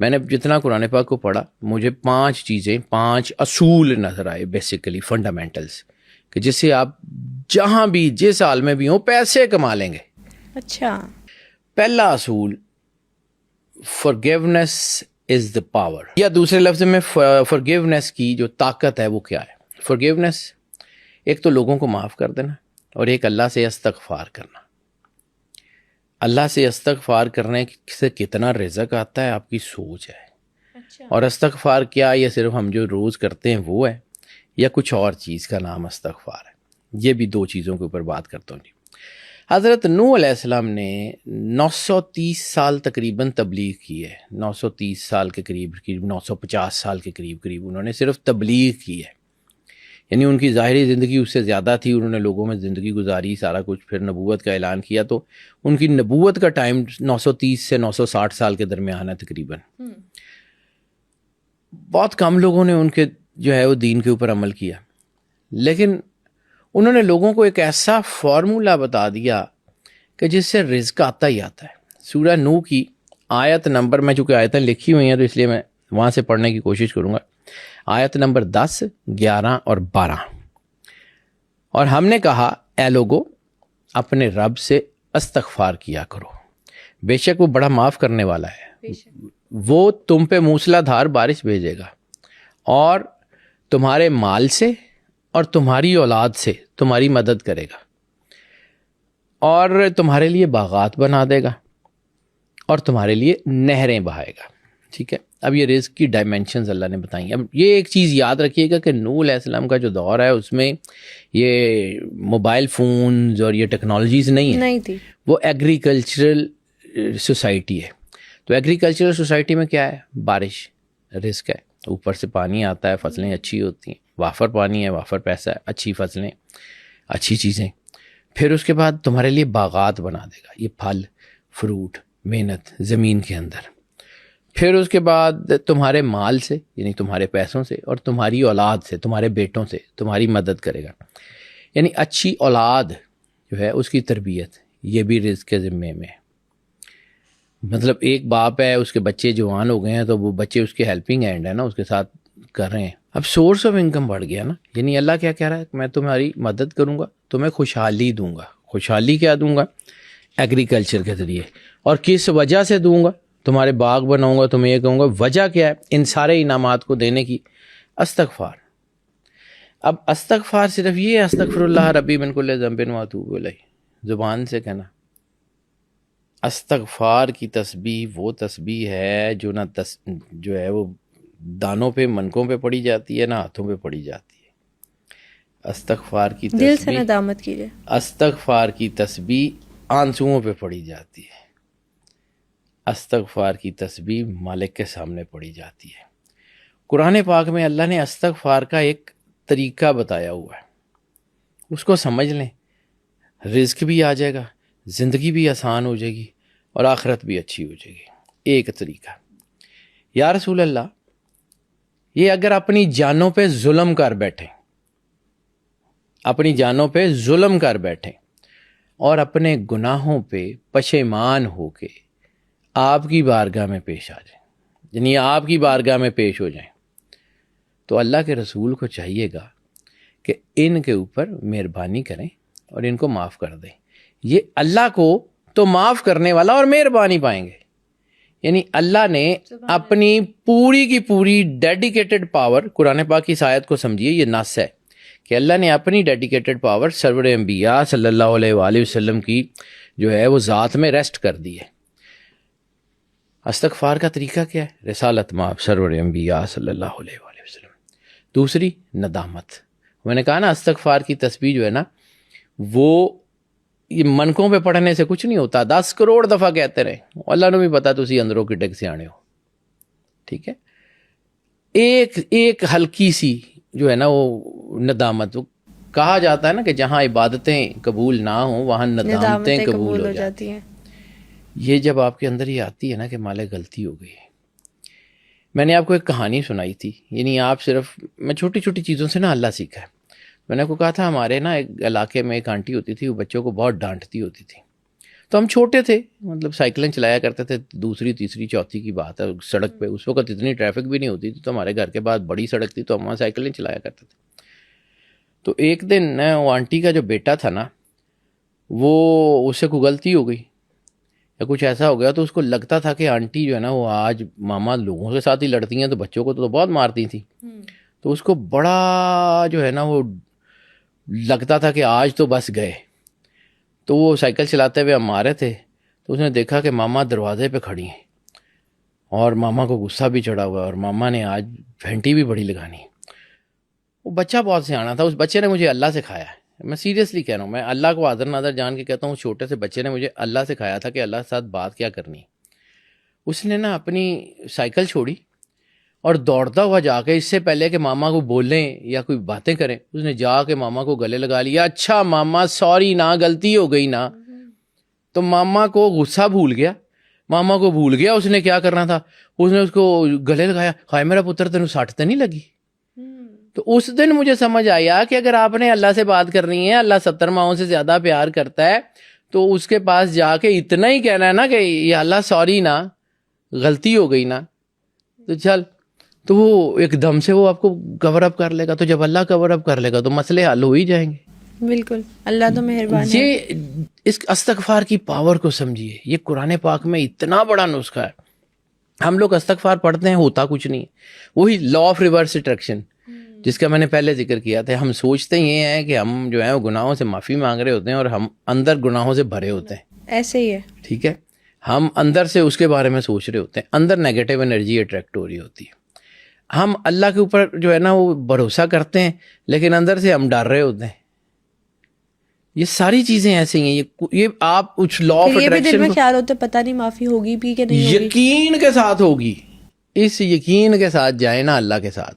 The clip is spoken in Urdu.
میں نے جتنا قرآن پاک کو پڑھا مجھے 5 چیزیں 5 اصول نظر آئے بیسیکلی فنڈامنٹلس کہ جس سے آپ جہاں بھی جس حال میں بھی ہوں پیسے کما لیں گے. اچھا. پہلا اصول forgiveness is the power, یا دوسرے لفظ میں forgiveness کی جو طاقت ہے وہ کیا ہے. forgiveness ایک تو لوگوں کو معاف کر دینا اور ایک اللہ سے استغفار کرنا. اللہ سے استغفار کرنے سے کتنا رزق آتا ہے آپ کی سوچ ہے. اچھا. اور استغفار کیا یہ صرف ہم جو روز کرتے ہیں وہ ہے یا کچھ اور چیز کا نام استغفار ہے. یہ بھی 2 چیزوں کے اوپر بات کرتا ہوں. جی حضرت نوح علیہ السلام نے 930 سال تقریباً تبلیغ کی ہے. 930 سال کے قریب 950 سال کے قریب انہوں نے صرف تبلیغ کی ہے. یعنی ان کی ظاہری زندگی اس سے زیادہ تھی, انہوں نے لوگوں میں زندگی گزاری سارا کچھ, پھر نبوت کا اعلان کیا. تو ان کی نبوت کا ٹائم 930 سے 960 سال کے درمیان ہے تقریباً. بہت کم لوگوں نے ان کے جو ہے وہ دین کے اوپر عمل کیا, لیکن انہوں نے لوگوں کو ایک ایسا فارمولا بتا دیا کہ جس سے رزق آتا ہی آتا ہے. سورہ نوح کی آیت نمبر, میں چونکہ آیتیں لکھی ہوئی ہیں تو اس لیے میں وہاں سے پڑھنے کی کوشش کروں گا. آیت نمبر 10, 11 اور 12. اور ہم نے کہا اے لوگو اپنے رب سے استغفار کیا کرو, بے شک وہ بڑا معاف کرنے والا ہے. وہ تم پہ موسلا دھار بارش بھیجے گا اور تمہارے مال سے اور تمہاری اولاد سے تمہاری مدد کرے گا اور تمہارے لیے باغات بنا دے گا اور تمہارے لیے نہریں بہائے گا. ٹھیک ہے, اب یہ رزق کی ڈائمینشنز اللہ نے بتائیں. اب یہ ایک چیز یاد رکھیے گا کہ نوح علیہ السلام کا جو دور ہے اس میں یہ موبائل فونز اور یہ ٹیکنالوجیز نہیں تھی, وہ ایگریکلچرل سوسائٹی ہے. تو ایگریکلچرل سوسائٹی میں کیا ہے, بارش رزق ہے, اوپر سے پانی آتا ہے, فصلیں اچھی ہوتی ہیں, وافر پانی ہے, وافر پیسہ ہے, اچھی فصلیں, اچھی چیزیں. پھر اس کے بعد تمہارے لیے باغات بنا دے گا, یہ پھل فروٹ محنت زمین کے اندر. پھر اس کے بعد تمہارے مال سے یعنی تمہارے پیسوں سے اور تمہاری اولاد سے تمہارے بیٹوں سے تمہاری مدد کرے گا. یعنی اچھی اولاد جو ہے اس کی تربیت یہ بھی رزق کے ذمے میں ہے. مطلب ایک باپ ہے, اس کے بچے جوان ہو گئے ہیں تو وہ بچے اس کے ہیلپنگ ہینڈ ہے نا, اس کے ساتھ کر رہے ہیں. اب سورس آف انکم بڑھ گیا نا. یعنی اللہ کیا کہہ رہا ہے, میں تمہاری مدد کروں گا, تمہیں خوشحالی دوں گا. خوشحالی کیا دوں گا, ایگریکلچر کے ذریعے. اور کس وجہ سے دوں گا, تمہارے باغ بناؤں گا, تمہیں یہ کہوں گا. وجہ کیا ہے ان سارے انعامات کو دینے کی, استغفار. اب استغفار صرف یہ ہے, استغفر اللہ ربی من کل ذنب واتوب الیہ, زبان سے کہنا. استغفار کی تسبیح وہ تسبیح ہے جو جو ہے وہ دانوں پہ منکوں پہ پڑی جاتی ہے نہ ہاتھوں پہ پڑی جاتی ہے. استغفار کی تسبیح دل سے ندامت کیجیے. استغفار کی تسبیح آنسوؤں پہ پڑی جاتی ہے. استغفار کی تسبیح مالک کے سامنے پڑی جاتی ہے. قرآن پاک میں اللہ نے استغفار کا ایک طریقہ بتایا ہوا ہے, اس کو سمجھ لیں, رزق بھی آ جائے گا, زندگی بھی آسان ہو جائے گی اور آخرت بھی اچھی ہو جائے گی. ایک طریقہ, یا رسول اللہ یہ اگر اپنی جانوں پہ ظلم کر بیٹھیں, اپنی جانوں پہ ظلم کر بیٹھیں اور اپنے گناہوں پہ پشیمان ہو کے آپ کی بارگاہ میں پیش آ جائیں, یعنی آپ کی بارگاہ میں پیش ہو جائیں, تو اللہ کے رسول کو چاہیے گا کہ ان کے اوپر مہربانی کریں اور ان کو معاف کر دیں. یہ اللہ کو تو معاف کرنے والا اور مہربانی پائیں گے. یعنی اللہ نے اپنی پوری کی پوری ڈیڈیکیٹڈ پاور, قرآن پاک کی اس آیت کو سمجھیے, یہ نص ہے کہ اللہ نے اپنی ڈیڈیکیٹڈ پاور سرور انبیاء صلی اللہ علیہ وآلہ وسلم کی جو ہے وہ ذات میں ریسٹ کر دی ہے. استغفار کا طریقہ کیا ہے, رسالت مآب سرور انبیاء صلی اللہ علیہ وآلہ وسلم. دوسری ندامت. میں نے کہا نا استغفار کی تسبیح جو ہے نا وہ یہ منکوں پہ پڑھنے سے کچھ نہیں ہوتا, 10 کروڑ دفعہ کہتے رہے, اللہ نے بھی پتا تسی اندروں کی ٹک سے آنے ہو. ٹھیک ہے, ایک ہلکی سی جو ہے نا وہ ندامت. وہ کہا جاتا ہے نا کہ جہاں عبادتیں قبول نہ ہوں وہاں ندامتیں قبول ہو جاتی ہیں. یہ جب آپ کے اندر یہ آتی ہے نا کہ مالے غلطی ہو گئی ہے. میں نے آپ کو ایک کہانی سنائی تھی, یعنی آپ صرف, میں چھوٹی چھوٹی چیزوں سے نا اللہ سیکھا ہے. میں نے آپ کو کہا تھا ہمارے نا ایک علاقے میں ایک آنٹی ہوتی تھی, وہ بچوں کو بہت ڈانٹتی ہوتی تھی. تو ہم چھوٹے تھے, مطلب سائیکلیں چلایا کرتے تھے, دوسری تیسری چوتھی کی بات ہے, سڑک پہ اس وقت اتنی ٹریفک بھی نہیں ہوتی تھی, تو ہمارے گھر کے بعد بڑی سڑک تھی, تو ہم وہاں سائیکلیں چلایا کرتے تھے. تو ایک دن وہ آنٹی کا جو بیٹا تھا نا, وہ اس سے کوئی غلطی ہو گئی یا کچھ ایسا ہو گیا, تو اس کو لگتا تھا کہ آنٹی جو ہے نا وہ آج ماما لوگوں کے ساتھ ہی لڑتی ہیں, تو بچوں کو تو بہت مارتی تھیں. تو اس کو بڑا جو ہے نا وہ لگتا تھا کہ آج تو بس گئے. تو وہ سائیکل چلاتے ہوئے ہم آ رہے تھے, تو اس نے دیکھا کہ ماما دروازے پہ کھڑی ہیں اور ماما کو غصہ بھی چڑھا ہوا ہے, اور ماما نے آج گھنٹی بھی بڑی لگانی ہے. وہ بچہ بہت سیانا تھا, اس بچے نے مجھے اللہ سکھایا ہے, میں سیریسلی کہہ رہا ہوں, میں اللہ کو حاضر ناظر جان کے کہتا ہوں, چھوٹے سے بچے نے مجھے اللہ سکھایا تھا کہ اللہ کے ساتھ بات کیا کرنی. اس نے نا اپنی سائیکل چھوڑی اور دوڑتا ہوا جا کے, اس سے پہلے کہ ماما کو بولیں یا کوئی باتیں کریں, اس نے جا کے ماما کو گلے لگا لیا. اچھا ماما سوری نا, غلطی ہو گئی نا. تو ماما کو غصہ بھول گیا, ماما کو بھول گیا اس نے کیا کرنا تھا, اس نے اس کو گلے لگایا, ہائے میرا پتر تینوں سٹ تے نہیں لگی. تو اس دن مجھے سمجھ آیا کہ اگر آپ نے اللہ سے بات کرنی ہے, اللہ 70 ماؤں سے زیادہ پیار کرتا ہے, تو اس کے پاس جا کے اتنا ہی کہنا ہے نا کہ یا اللہ سوری نا, غلطی ہو گئی نا, تو چل. تو وہ ایک دم سے وہ آپ کو کور اپ کر لے گا. تو جب اللہ کور اپ کر لے گا تو مسئلے حل ہو ہی جائیں گے. بالکل, اللہ تو مہربان ہے. یہ اس استغفار کی پاور کو سمجھیے, یہ قرآن پاک میں اتنا بڑا نسخہ ہے. ہم لوگ استغفار پڑھتے ہیں, ہوتا کچھ نہیں. وہی لا آف ریورس اٹریکشن جس کا میں نے پہلے ذکر کیا تھا. ہم سوچتے یہ ہیں کہ ہم جو ہیں وہ گناہوں سے معافی مانگ رہے ہوتے ہیں, اور ہم اندر گناہوں سے بھرے ہوتے ہیں. ایسے ہی ہے. ٹھیک ہے, ہم اندر سے اس کے بارے میں سوچ رہے ہوتے ہیں, اندر نیگیٹو انرجی اٹریکٹ ہو رہی ہوتی ہے. ہم اللہ کے اوپر جو ہے نا وہ بھروسہ کرتے ہیں, لیکن اندر سے ہم ڈر رہے ہوتے ہیں. یہ ساری چیزیں ایسی ہیں. یہ آپ اس لا آف یہ بھی دل میں اٹریکشن خیال ہوتا ہے پتہ نہیں معافی ہوگی بھی کہ نہیں ہوگی. یقین کے ساتھ ہوگی. اس یقین کے ساتھ جائیں نا اللہ کے ساتھ,